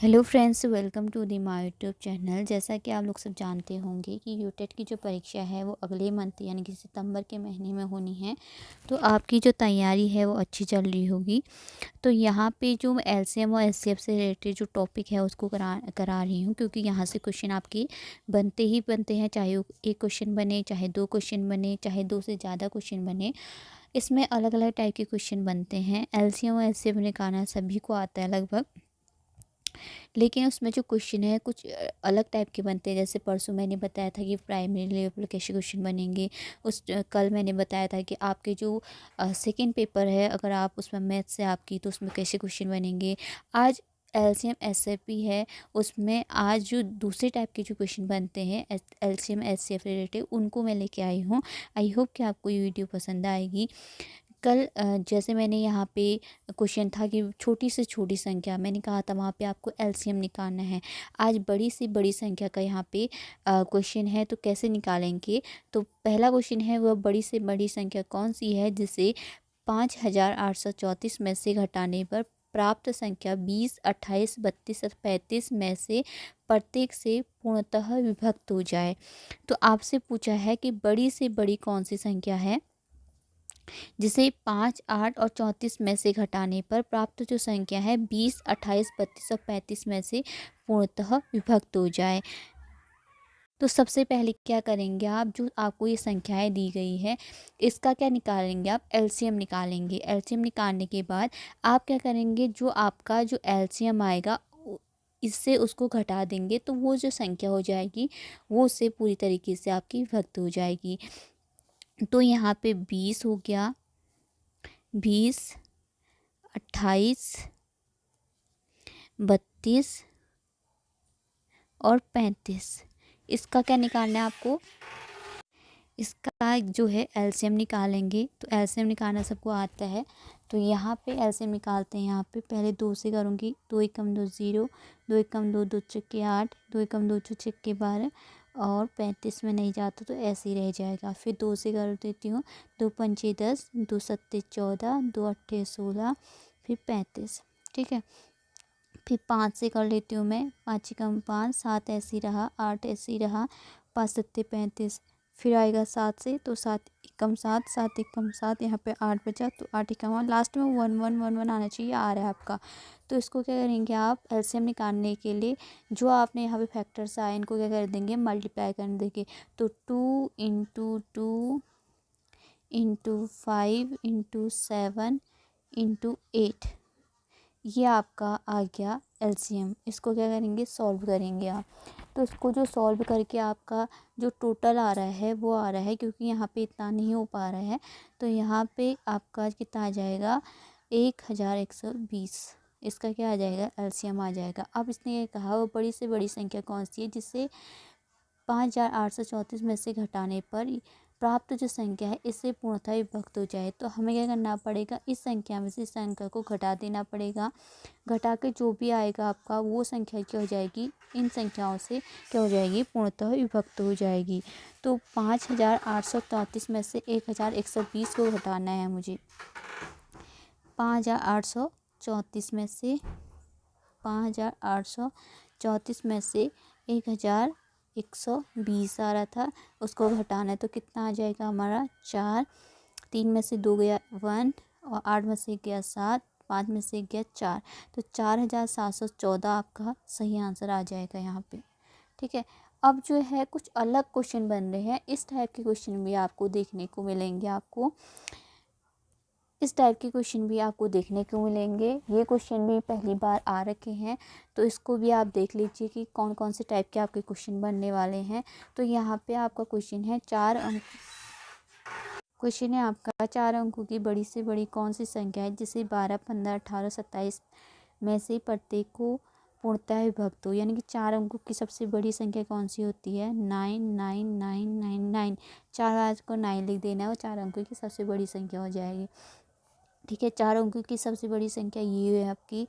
Hello friends, welcome to the my YouTube channel. जैसा कि आप लोग सब जानते होंगे कि यूटेट की जो परीक्षा है वो अगले मंथ यानी कि सितंबर के महीने में होनी है। तो आपकी जो तैयारी है वो अच्छी चल रही होगी। तो यहाँ पे जो एलसीएम और एचसीएफ से रिलेटेड जो टॉपिक है उसको करा रही हूँ, क्योंकि यहाँ से क्वेश्चन आपके बनते ही बनते हैं। चाहे वो एक क्वेश्चन बने, चाहे दो क्वेश्चन बने, चाहे दो से ज़्यादा क्वेश्चन बने, इसमें अलग अलग टाइप के क्वेश्चन बनते हैं। एलसीएम और एचसीएफ निकालना सभी को आता है लगभग, लेकिन उसमें जो क्वेश्चन है कुछ अलग टाइप के बनते हैं। जैसे परसों मैंने बताया था कि प्राइमरी लेवल पर कैसे क्वेश्चन बनेंगे। कल मैंने बताया था कि आपके जो सेकंड पेपर है, अगर आप उसमें मैथ्स से आपकी, तो उसमें कैसे क्वेश्चन बनेंगे। आज एलसीएम एसएफपी है, उसमें आज जो दूसरे टाइप के जो क्वेश्चन बनते हैं एलसीएम एचसीएफ रिलेटेड, उनको मैं लेके आई हूँ। आई होप कि आपको ये वीडियो पसंद आएगी। कल जैसे मैंने यहाँ पे क्वेश्चन था कि छोटी से छोटी संख्या, मैंने कहा था वहाँ पे आपको एलसीएम निकालना है। आज बड़ी से बड़ी संख्या का यहाँ पे क्वेश्चन है, तो कैसे निकालेंगे। तो पहला क्वेश्चन है, वह बड़ी से बड़ी संख्या कौन सी है जिसे 5834 में से घटाने पर प्राप्त संख्या 20, 28, 32 और 35 में से प्रत्येक से पूर्णतः विभक्त हो जाए। तो आपसे पूछा है कि बड़ी से बड़ी कौन सी संख्या है जिसे 5, 8 और 34 में से घटाने पर प्राप्त जो संख्या है 20, 28, 32 और 35 में से पूर्णतः विभक्त हो जाए। तो सबसे पहले क्या करेंगे आप, जो आपको ये संख्याएं दी गई है इसका क्या निकालेंगे, आप एलसीएम निकालेंगे। एलसीएम निकालने के बाद आप क्या करेंगे, जो आपका जो एलसीएम आएगा इससे उसको घटा देंगे, तो वो जो संख्या हो जाएगी वो उससे पूरी तरीके से आपकी विभक्त हो जाएगी। तो यहाँ पे 20 हो गया, 20, 28, 32 और 35। इसका क्या निकालना है आपको, इसका जो है एलसीएम निकालेंगे। तो एलसीएम निकालना सबको आता है। तो यहाँ पे एलसीएम निकालते हैं। यहाँ पे पहले 2 से करूँगी, 2 एकम 2 0, 2 एकम 2 2 चक्के 8, 2 एकम 2 2 चक्के 12 और 35 में नहीं जाता तो ऐसे ही रह जाएगा। फिर 2 से कर देती हूँ, 2 पंचे 10, 2 सत्ते 14, 2 अट्ठे 16, फिर 35। ठीक है। फिर 5 से कर लेती हूँ मैं, 5 एकम 5, 7 ऐसे ही रहा, 8 ऐसे ही रहा, 5 सत्ते 35। फिर आएगा 7 से, तो 7 एकम 7, 7 एकम 7, यहाँ पे 8 बचा, तो 8 एकम 1, लास्ट में 1 1 1 1 आना चाहिए, आ रहा है आपका। तो इसको क्या करेंगे आप, एलसीएम निकालने के लिए जो आपने यहाँ पे फैक्टर्स आए इनको क्या कर देंगे, मल्टीप्लाई कर देंगे। तो 2 इंटू 2 इंटू 5 इंटू 7 इंटू 8, ये आपका आ गया एलसीएम। इसको क्या करेंगे, सॉल्व करेंगे आप। तो इसको जो सॉल्व करके आपका जो टोटल आ रहा है वो आ रहा है, क्योंकि यहाँ पे इतना नहीं हो पा रहा है, तो यहाँ पे आपका कितना आ जाएगा, 1120। इसका क्या आ जाएगा, एलसीएम आ जाएगा। अब इसने ये कहा वो बड़ी से बड़ी संख्या कौन सी है जिससे 5834 में से घटाने पर प्राप्त जो संख्या है इससे पूर्णतः विभक्त हो जाए। तो हमें क्या करना पड़ेगा, इस संख्या में से इस संख्या को घटा देना पड़ेगा। घटा के जो भी आएगा आपका वो संख्या क्या हो जाएगी, इन संख्याओं से क्या हो जाएगी, पूर्णतः विभक्त हो जाएगी। तो 5834 में से 1120 को घटाना है मुझे। 5834 में से 5834 में से 1120 आ रहा था, उसको घटाना है। तो कितना आ जाएगा हमारा, 4, 3 में से 2 गया 1, और 8 में से गया 7, 5 में से गया 4, तो 4714 आपका सही आंसर आ जाएगा यहाँ पे। ठीक है। अब जो है कुछ अलग क्वेश्चन बन रहे हैं, इस टाइप के क्वेश्चन भी आपको देखने को मिलेंगे। इस टाइप के क्वेश्चन भी आपको देखने को मिलेंगे। ये क्वेश्चन भी पहली बार आ रखे हैं, तो इसको भी आप देख लीजिए कि कौन कौन से टाइप के आपके क्वेश्चन बनने वाले हैं। तो यहाँ पे आपका क्वेश्चन है 4 अंक, क्वेश्चन है आपका 4 अंकों की बड़ी से बड़ी कौन सी संख्या है जिसे 12, 15, 18, 27 में से प्रत्येक को पूर्णतः विभक्त हो। यानी कि 4 अंकों की सबसे बड़ी संख्या कौन सी होती है, 99999। 4 आज को 9 लिख देना है और 4 अंकों की सबसे बड़ी संख्या हो जाएगी। ठीक है। 4 अंकों की सबसे बड़ी संख्या ये है आपकी,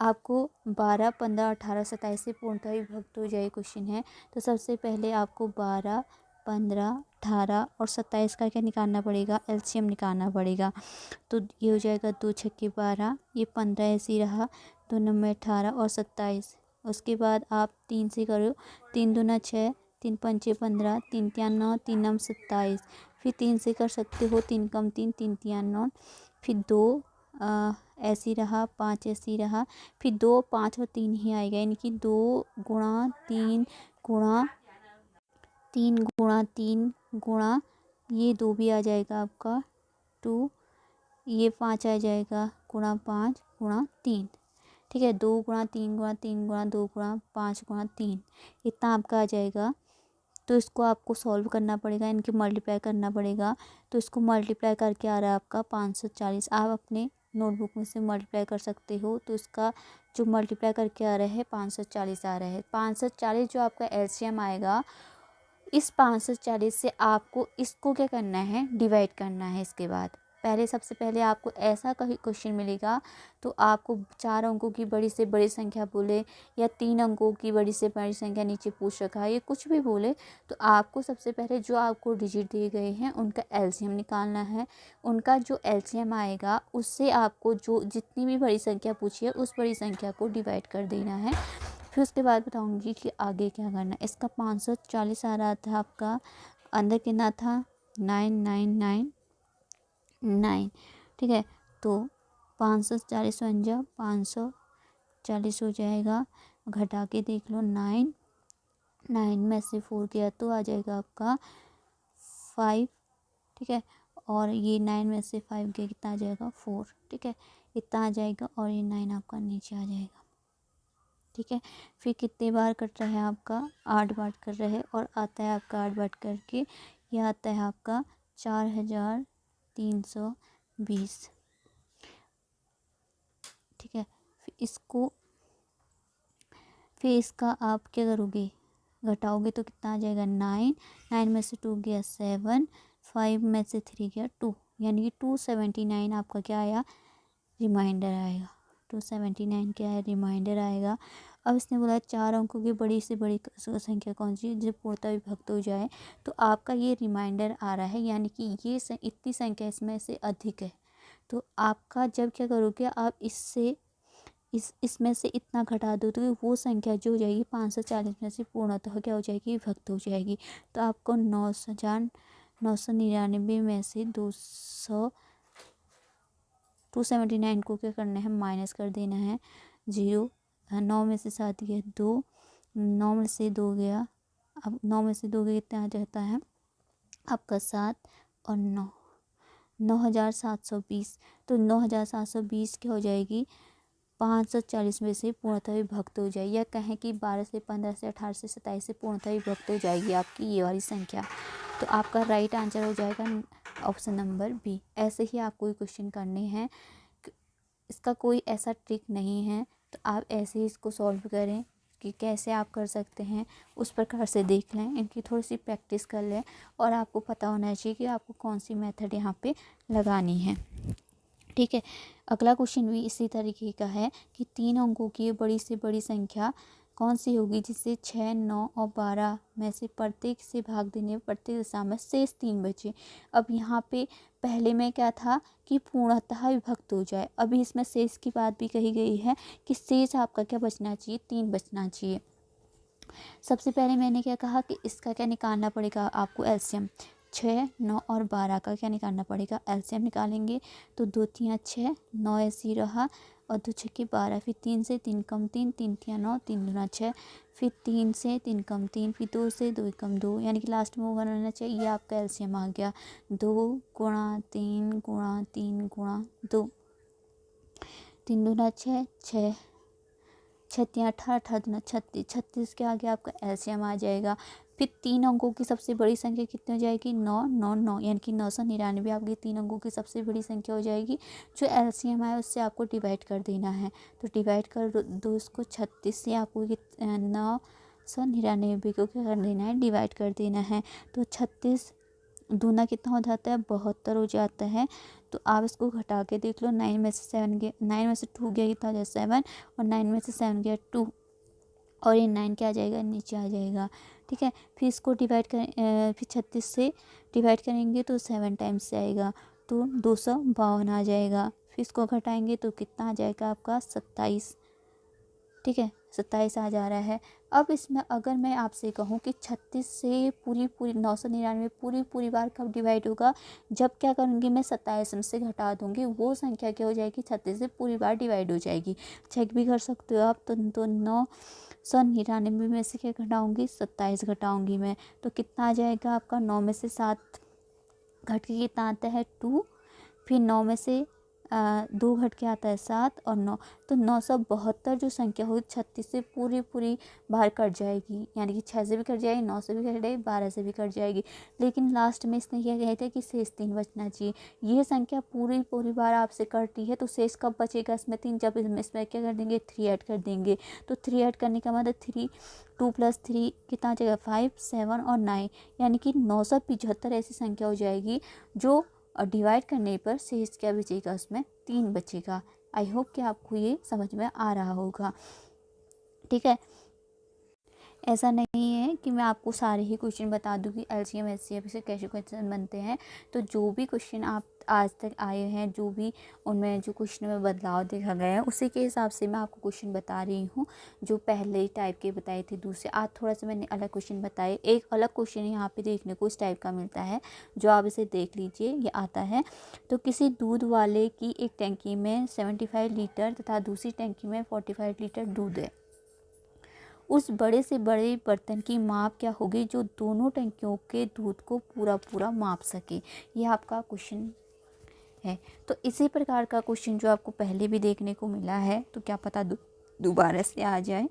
आपको 12, 15, 18, 27 से पूर्णतः विभक्त हो जाए क्वेश्चन है। तो सबसे पहले आपको 12, 15, 18 और 27 का क्या निकालना पड़ेगा, एलसीएम निकालना पड़ेगा। तो ये हो जाएगा 2 छक्के 12, ये 15 ऐसे ही रहा, 2 नंबर 18 और 27, उसके बाद आप 3 से करो, 3 दूना 6, 3 पंचे 15, 3 तिया 9, 3 नम 27। फिर 3 से कर सकते हो, 3 कम 3, 3 तिया 9। फिर 2 ऐसे ही रहा, 5 ऐसे ही रहा। फिर 2, 5 और 3 ही आएगा, यानी कि 2 गुणा 3 गुणा 3 गुणा 3 गुणा ये 2 भी आ जाएगा आपका 2, ये 5 आ जाएगा गुणा 5 गुणा 3। ठीक है, 2 गुणा 3 गुणा 3 गुणा 2 गुणा 5 गुणा 3, इतना आपका आ जाएगा। तो इसको आपको सॉल्व करना पड़ेगा, इनके मल्टीप्लाई करना पड़ेगा। तो इसको मल्टीप्लाई करके आ रहा है आपका 540। आप अपने नोटबुक में से मल्टीप्लाई कर सकते हो। तो इसका जो मल्टीप्लाई करके आ रहा है 540 आ रहा है। 540 जो आपका एलसीएम आएगा, इस 540 से आपको इसको क्या करना है, डिवाइड करना है। इसके बाद पहले सबसे पहले आपको ऐसा कहीं क्वेश्चन मिलेगा तो आपको 4 अंकों की बड़ी से बड़ी संख्या बोले या 3 अंकों की बड़ी से बड़ी संख्या नीचे पूछ रखा है, ये कुछ भी बोले, तो आपको सबसे पहले जो आपको डिजिट दिए गए हैं उनका एलसीएम निकालना है। उनका जो एलसीएम आएगा उससे आपको जो जितनी भी बड़ी संख्या पूछी है उस बड़ी संख्या को डिवाइड कर देना है। फिर उसके बाद बताऊंगी कि आगे क्या करना है। इसका 540 आ रहा था आपका, अंदर कितना था 9999। ठीक है, तो 540 बन जा 540 हो जाएगा। घटा के देख लो, 9 में से 4 गया तो आ जाएगा आपका 5। ठीक है, और ये 9 में से 5 गया कितना आ जाएगा 4। ठीक है, इतना आ जाएगा और ये 9 आपका नीचे आ जाएगा। ठीक है, फिर कितने बार कट रहा है आपका 8 बार कर रहे हैं और आता है आपका 8 बार करके यह आता है आपका 4320। ठीक है, फिर इसका आप क्या करोगे, घटाओगे तो कितना आ जाएगा 9 में से 2 गया 7, 5 में से 3 गया 2, यानी कि 279 आपका क्या आया, रिमाइंडर आएगा। 279 क्या है, रिमाइंडर आएगा। अब इसने बोला 4 अंकों की बड़ी से बड़ी संख्या कौन सी है जो पूर्णतः विभक्त हो जाए। तो आपका ये रिमाइंडर आ रहा है, यानी कि ये इतनी संख्या इसमें से अधिक है। तो आपका जब क्या करोगे, आप इससे इसमें से इतना घटा दो तो वो संख्या जो हो जाएगी 540 में से पूर्णतः क्या हो जाएगी, विभक्त हो जाएगी। तो आपको 9,999 में से 279 को क्या करना है, माइनस कर देना है 0। 9 में से 7 गया 2, 9 में से 2 गया, अब 9 में से 2 गया कितना आ जाता है आपका 7 और 9, 9720। तो 9720 क्या हो जाएगी, 540 में से पूर्णतः विभक्त हो जाएगी, या कहें कि 12 से 15 से 18 से 27 से पूर्णतः विभक्त हो जाएगी आपकी ये वाली संख्या। तो आपका राइट आंसर हो जाएगा ऑप्शन नंबर बी। ऐसे ही आपको क्वेश्चन करने हैं, इसका कोई ऐसा ट्रिक नहीं है। तो आप ऐसे ही इसको सॉल्व करें कि कैसे आप कर सकते हैं, उस प्रकार से देख लें, इनकी थोड़ी सी प्रैक्टिस कर लें और आपको पता होना चाहिए कि आपको कौन सी मेथड यहाँ पे लगानी है। ठीक है, अगला क्वेश्चन भी इसी तरीके का है कि 3 अंकों की बड़ी से बड़ी संख्या कौन सी होगी जिससे 6, 9 और 12 में से प्रत्येक से भाग देने प्रत्येक दिशा में शेष 3 बचे। अब यहाँ पे पहले में क्या था कि पूर्णतः विभक्त हो जाए, अभी इसमें शेष की बात भी कही गई है कि शेष आपका क्या बचना चाहिए, 3 बचना चाहिए। सबसे पहले मैंने क्या कहा कि इसका क्या निकालना पड़ेगा आपको, एलसीएम 6, 9 और 12 का क्या निकालना पड़ेगा, एलसीएम निकालेंगे। तो 2 तिया 6, 9 ऐसे ही रहा और 2 छक्के 12, फिर 3 से 3 कम 3, 3 तिया 9, 3 दूना 6, फिर 3 से 3 कम 3, फिर 2 से 2 कम 2, यानी कि लास्ट में वो बनाना चाहिए। ये आपका एलसीएम आ गया 2 गुणा 3 गुणा 3 गुणा 2, 3 दूना 6, 6 छत्तियाँ 18, 18 दूना 36, 36 के आगे आपका एलसीएम आ जाएगा। फिर 3 अंकों की सबसे बड़ी संख्या कितनी हो जाएगी, 9, 9, 9, यानी कि 999 आपकी 3 अंकों की सबसे बड़ी संख्या हो जाएगी। जो एलसीएम है उससे आपको डिवाइड कर देना है। तो डिवाइड कर दो इसको 36 से, आपको 999 को क्या कर देना है, डिवाइड कर देना है। तो 36 दूना कितना हो जाता है, 72 हो जाता है। तो आप इसको घटा के देख लो, 9 में से 7 गया, 9 में से 2 गया कितना हो जाए 7, और 9 में से 7 गया 2, और ये 9 क्या आ जाएगा, नीचे आ जाएगा। ठीक है, फिर इसको डिवाइड कर फिर 36 से डिवाइड करेंगे तो 7 टाइम्स से आएगा, तो 252 आ जाएगा। फिर इसको घटाएंगे तो कितना आ जाएगा आपका 27। ठीक है, 27 आ जा रहा है। अब इसमें अगर मैं आपसे कहूँ कि 36 से पूरी 999 पूरी बार कब डिवाइड होगा, जब क्या करूँगी मैं 27 में से घटा दूँगी, वो संख्या क्या हो जाएगी, 36 से पूरी बार डिवाइड हो जाएगी। चेक भी कर सकते हो आप। तो 999 में से क्या घटाऊँगी, 27 घटाऊँगी मैं, तो कितना आ जाएगा आपका, 9 में से 7 घट के कितना आता है, 2। फिर 9 में से 2 घट के आता है 7 और 9, तो 972 जो संख्या होगी 36 से पूरी बाहर कट जाएगी, यानी कि 6 से भी कट जाएगी, 9 से भी कट जाएगी, 12 से भी कट जाएगी। लेकिन लास्ट में इसने क्या कहा था कि शेष 3 बचना चाहिए। ये संख्या पूरी बार आपसे कट रही है, तो शेष कब बचेगा इसमें 3, जब इसमें क्या कर देंगे, 3 ऐड कर देंगे। तो 3 ऐड करने का मतलब 3, 2 + 3 कितना आ जाएगा, 5, 7 और 9, यानी कि 975 ऐसी संख्या हो जाएगी जो डिवाइड करने पर शेष क्या बचेगा, उसमें 3 बचेगा। आई होप कि आपको ये समझ में आ रहा होगा। ठीक है, ऐसा नहीं है कि मैं आपको सारे ही क्वेश्चन बता दूँ कि एलसीएम एचसीएफ से कैसे क्वेश्चन बनते हैं। तो जो भी क्वेश्चन आप आज तक आए हैं, जो भी उनमें जो क्वेश्चन में बदलाव देखा गया है, उसी के हिसाब से मैं आपको क्वेश्चन बता रही हूँ। जो पहले टाइप के बताए थे, दूसरे आज थोड़ा सा मैंने अलग क्वेश्चन बताए। एक अलग क्वेश्चन यहाँ पे देखने को इस टाइप का मिलता है, जो आप इसे देख लीजिए। ये आता है, तो किसी दूध वाले की एक टंकी में 75 लीटर तथा दूसरी टंकी में 45 लीटर दूध है। उस बड़े से बड़े बर्तन की माप क्या होगी जो दोनों टंकियों के दूध को पूरा माप सके। ये आपका क्वेश्चन है। तो इसी प्रकार का क्वेश्चन जो आपको पहले भी देखने को मिला है, तो क्या पता दोबारा से आ जाए।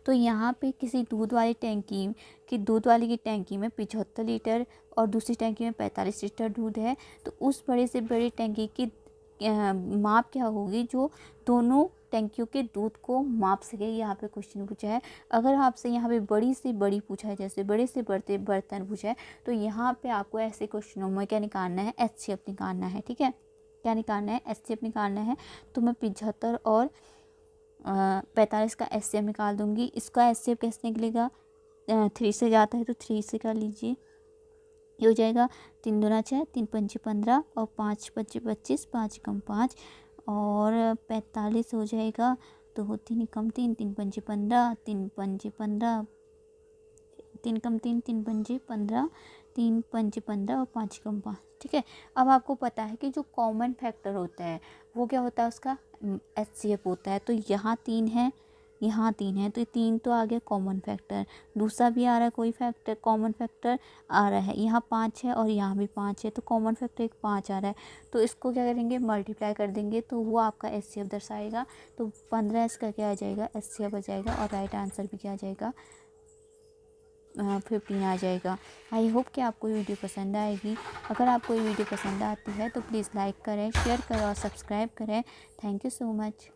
तो यहाँ पे किसी दूध वाली की टंकी में 75 लीटर और दूसरी टंकी में 45 लीटर दूध है। तो उस बड़े से बड़ी टंकी की माप क्या होगी जो दोनों टंकियों के दूध को माप सके। यहाँ पे क्वेश्चन पूछा है। अगर आपसे यहाँ पे बड़ी से बड़ी पूछा है, जैसे बड़े से बड़े बर्तन पूछा है, तो यहाँ पे आपको ऐसे क्वेश्चनों में क्या निकालना है, एचसीएफ निकालना है। ठीक है, क्या निकालना है, एचसीएफ निकालना है। तो मैं 75 और 45 का एचसीएफ निकाल दूंगी। इसका एचसीएफ कैसे निकलेगा, 3 से जाता है तो 3 से कर लीजिए। ये हो जाएगा 3 दूना 6, 3 पंचे 15 और 5 पंचे 25, 5 कम 5 और 45 हो जाएगा। तो 3 कम 3, 3 पंचे 15, 3 पंचे 15, 3 कम 3, 3 पंचे 15, 3 पंचे 15 और 5 कम 5। ठीक है, अब आपको पता है कि जो कॉमन फैक्टर होता है वो क्या होता है, उसका एचसीएफ होता है। तो यहाँ 3 है, यहाँ 3 है, तो ये 3 तो आ गया कॉमन फैक्टर। दूसरा भी आ रहा है, कोई फैक्टर कॉमन फैक्टर आ रहा है। यहाँ 5 है और यहाँ भी 5 है, तो कॉमन फैक्टर एक 5 आ रहा है। तो इसको क्या करेंगे, मल्टीप्लाई कर देंगे, तो वो आपका एचसीएफ दर्शाएगा। तो 15 इसका क्या आ जाएगा, एचसीएफ आ जाएगा। और राइट आंसर भी क्या आ जाएगा, 15 आ जाएगा। आई होप कि आपको ये वीडियो पसंद आएगी। अगर आपको ये वीडियो पसंद आती है तो प्लीज़ लाइक करें, शेयर करें और सब्सक्राइब करें। Thank you so much.